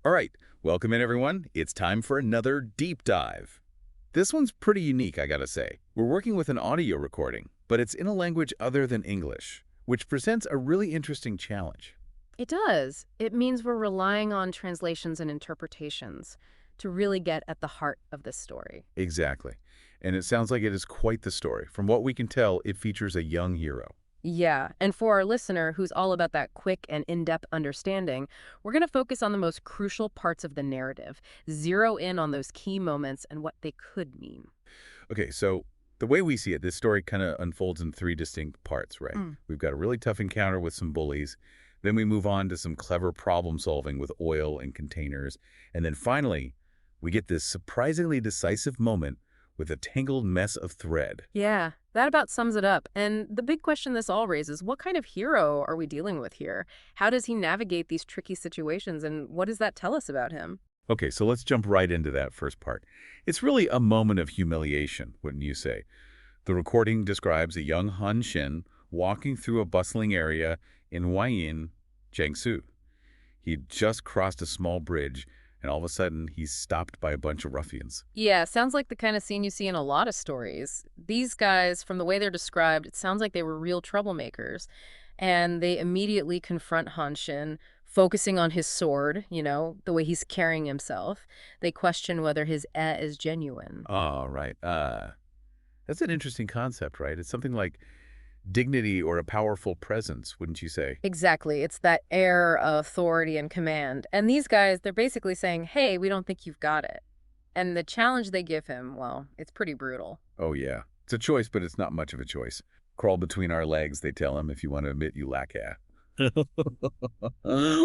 All right, welcome in everyone. It's time for another deep dive. This one's pretty unique, I gotta say. We're working with an audio recording, but it's in a language other than English, which presents a really interesting challenge. It does. It means we're relying on translations and interpretations to really get at the heart of this story. Exactly. And it sounds like it is quite the story. From what we can tell, it features a young hero. Yeah, and for our listener who's all about that quick and in-depth understanding, we're going to focus on the most crucial parts of the narrative, zero in on those key moments and what they could mean. Okay, so the way we see it, this story kind of unfolds in three distinct parts, right? Mm. We've got a really tough encounter with some bullies. Then we move on to some clever problem solving with oil and containers. And then finally, we get this surprisingly decisive moment with a tangled mess of thread. Yeah, that about sums it up. And the big question this all raises, what kind of hero are we dealing with here? How does he navigate these tricky situations, and what does that tell us about him? Okay, so let's jump right into that first part. It's really a moment of humiliation, wouldn't you say? The recording describes a young Han Shin walking through a bustling area in Huayin, Jiangsu. He'd just crossed a small bridge, and all of a sudden, he's stopped by a bunch of ruffians. Yeah, sounds like the kind of scene you see in a lot of stories. These guys, from the way they're described, it sounds like they were real troublemakers. And they immediately confront Han Shin, focusing on his sword, the way he's carrying himself. They question whether his is genuine. Oh, right. That's an interesting concept, right? It's something like dignity or a powerful presence, wouldn't you say? Exactly. It's that air of authority and command. And these guys, they're basically saying, hey, we don't think you've got it. And the challenge they give him, well, it's pretty brutal. Oh, yeah. It's a choice, but it's not much of a choice. Crawl between our legs, they tell him, if you want to admit you lack ass.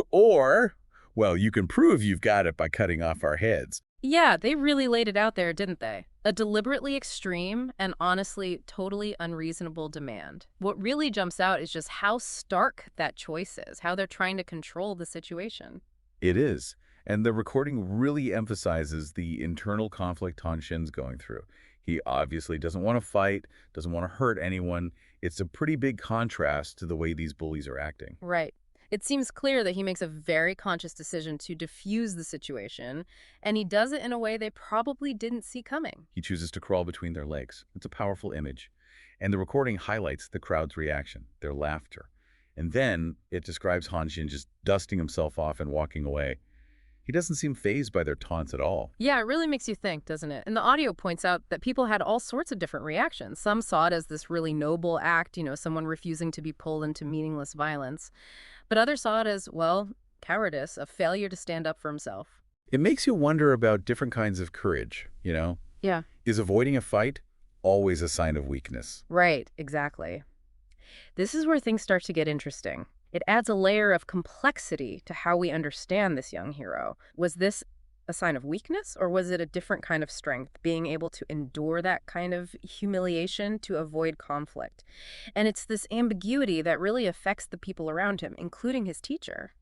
Or, well, you can prove you've got it by cutting off our heads. Yeah, they really laid it out there, didn't they? A deliberately extreme and honestly totally unreasonable demand. What really jumps out is just how stark that choice is, how they're trying to control the situation. It is. And the recording really emphasizes the internal conflict Han Shin's going through. He obviously doesn't want to fight, doesn't want to hurt anyone. It's a pretty big contrast to the way these bullies are acting. Right. It seems clear that he makes a very conscious decision to diffuse the situation, and he does it in a way they probably didn't see coming. He chooses to crawl between their legs. It's a powerful image. And the recording highlights the crowd's reaction, their laughter. And then it describes Han Xin just dusting himself off and walking away. He doesn't seem fazed by their taunts at all. Yeah, it really makes you think, doesn't it? And the audio points out that people had all sorts of different reactions. Some saw it as this really noble act, someone refusing to be pulled into meaningless violence. But others saw it as, well, cowardice, a failure to stand up for himself. It makes you wonder about different kinds of courage. Yeah. Is avoiding a fight always a sign of weakness? Right, exactly. This is where things start to get interesting. It adds a layer of complexity to how we understand this young hero. Was this a sign of weakness, or was it a different kind of strength, being able to endure that kind of humiliation to avoid conflict? And it's this ambiguity that really affects the people around him, including his teacher.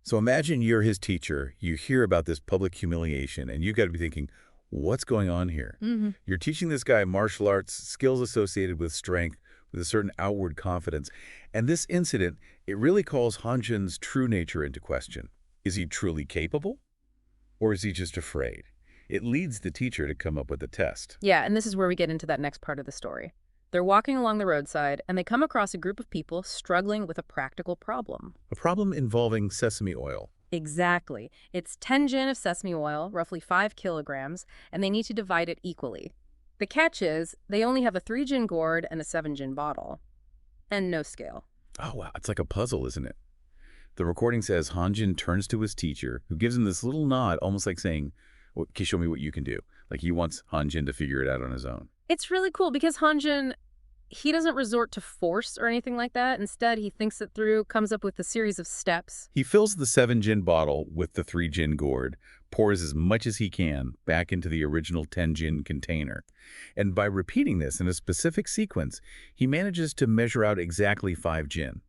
So imagine you're his teacher, you hear about this public humiliation, and you got to be thinking, what's going on here? Hmm. You're teaching this guy martial arts, skills associated with strength, with a certain outward confidence. And this incident, it really calls Han Jin's true nature into question. Is he truly capable? Or is he just afraid? It leads the teacher to come up with a test. Yeah, and this is where we get into that next part of the story. They're walking along the roadside, and they come across a group of people struggling with a practical problem. A problem involving sesame oil. Exactly. It's 10 gin of sesame oil, roughly 5 kilograms, and they need to divide it equally. The catch is they only have a 3 gin gourd and a 7 gin bottle. And no scale. Oh, wow. It's like a puzzle, isn't it? The recording says Han Jin turns to his teacher, who gives him this little nod, almost like saying, well, can you show me what you can do? Like he wants Han Jin to figure it out on his own. It's really cool because Hanjin, he doesn't resort to force or anything like that. Instead, he thinks it through, comes up with a series of steps. He fills the 7 gin bottle with the 3 gin gourd, pours as much as he can back into the original 10 gin container. And by repeating this in a specific sequence, he manages to measure out exactly 5 gin.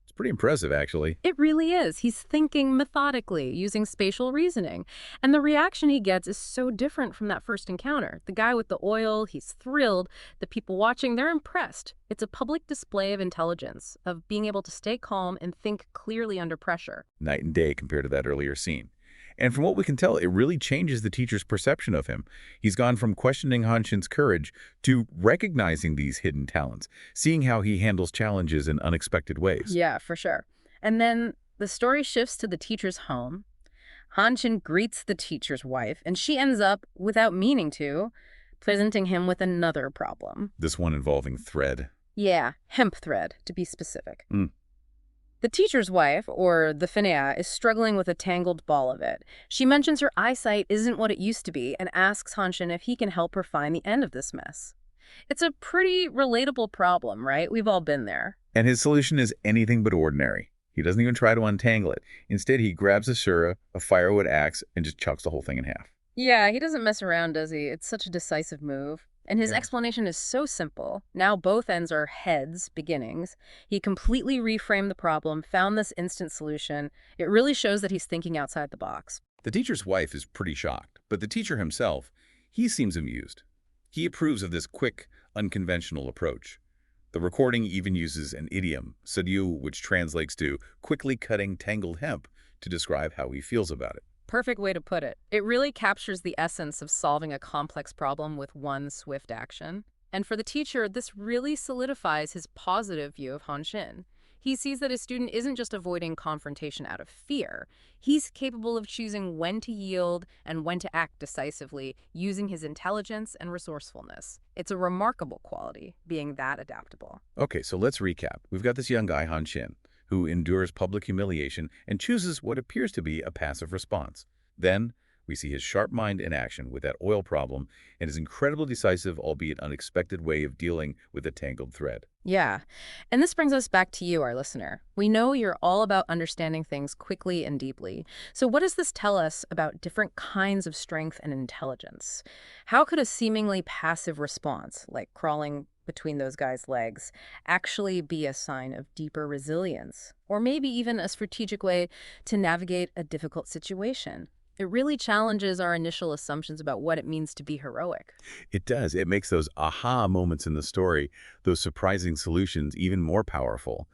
It's pretty impressive, actually. It really is. He's thinking methodically, using spatial reasoning. And the reaction he gets is so different from that first encounter. The guy with the oil, he's thrilled. The people watching, they're impressed. It's a public display of intelligence, of being able to stay calm and think clearly under pressure. Night and day compared to that earlier scene. And from what we can tell, it really changes the teacher's perception of him. He's gone from questioning Han Shin's courage to recognizing these hidden talents, seeing how he handles challenges in unexpected ways. Yeah, for sure. And then the story shifts to the teacher's home. Han Shin greets the teacher's wife, and she ends up, without meaning to, presenting him with another problem. This one involving thread. Yeah, hemp thread, to be specific. Mm. The teacher's wife, or the Finea, is struggling with a tangled ball of it. She mentions her eyesight isn't what it used to be and asks Han Shin if he can help her find the end of this mess. It's a pretty relatable problem, right? We've all been there. And his solution is anything but ordinary. He doesn't even try to untangle it. Instead, he grabs a shura, a firewood axe, and just chucks the whole thing in half. Yeah, he doesn't mess around, does he? It's such a decisive move. And his Yeah. explanation is so simple. Now both ends are heads, beginnings. He completely reframed the problem, found this instant solution. It really shows that he's thinking outside the box. The teacher's wife is pretty shocked, but the teacher himself, he seems amused. He approves of this quick, unconventional approach. The recording even uses an idiom, sadyu, which translates to quickly cutting tangled hemp, to describe how he feels about it. Perfect way to put it. It really captures the essence of solving a complex problem with one swift action. And for the teacher, this really solidifies his positive view of Han Shin. He sees that his student isn't just avoiding confrontation out of fear. He's capable of choosing when to yield and when to act decisively, using his intelligence and resourcefulness. It's a remarkable quality, being that adaptable. Okay, so let's recap. We've got this young guy, Han Shin, who endures public humiliation and chooses what appears to be a passive response. Then, we see his sharp mind in action with that oil problem and his incredibly decisive, albeit unexpected way of dealing with a tangled thread. Yeah. And this brings us back to you, our listener. We know you're all about understanding things quickly and deeply. So what does this tell us about different kinds of strength and intelligence? How could a seemingly passive response, like crawling between those guys' legs, actually be a sign of deeper resilience? Or maybe even a strategic way to navigate a difficult situation? It really challenges our initial assumptions about what it means to be heroic. It does. It makes those aha moments in the story, those surprising solutions, even more powerful.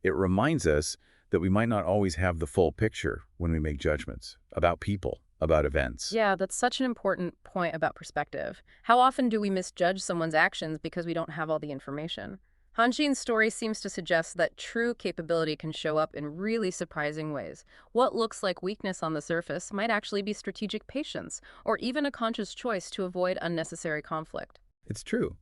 It reminds us that we might not always have the full picture when we make judgments about people, about events. Yeah, that's such an important point about perspective. How often do we misjudge someone's actions because we don't have all the information? Han Shin's story seems to suggest that true capability can show up in really surprising ways. What looks like weakness on the surface might actually be strategic patience, or even a conscious choice to avoid unnecessary conflict. It's true.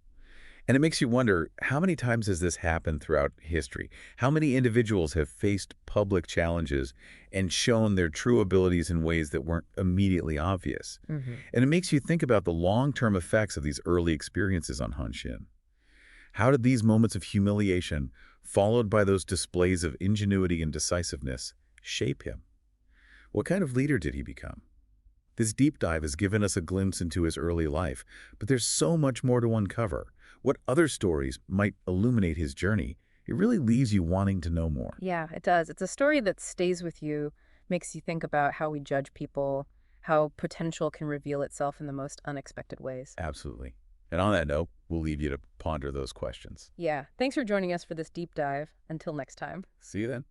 And it makes you wonder, how many times has this happened throughout history? How many individuals have faced public challenges and shown their true abilities in ways that weren't immediately obvious? And it makes you think about the long-term effects of these early experiences on Han Shin. How did these moments of humiliation, followed by those displays of ingenuity and decisiveness, shape him? What kind of leader did he become? This deep dive has given us a glimpse into his early life, but there's so much more to uncover. What other stories might illuminate his journey? It really leaves you wanting to know more. Yeah, it does. It's a story that stays with you, makes you think about how we judge people, how potential can reveal itself in the most unexpected ways. Absolutely. And on that note, we'll leave you to ponder those questions. Yeah, thanks for joining us for this deep dive. Until next time. See you then.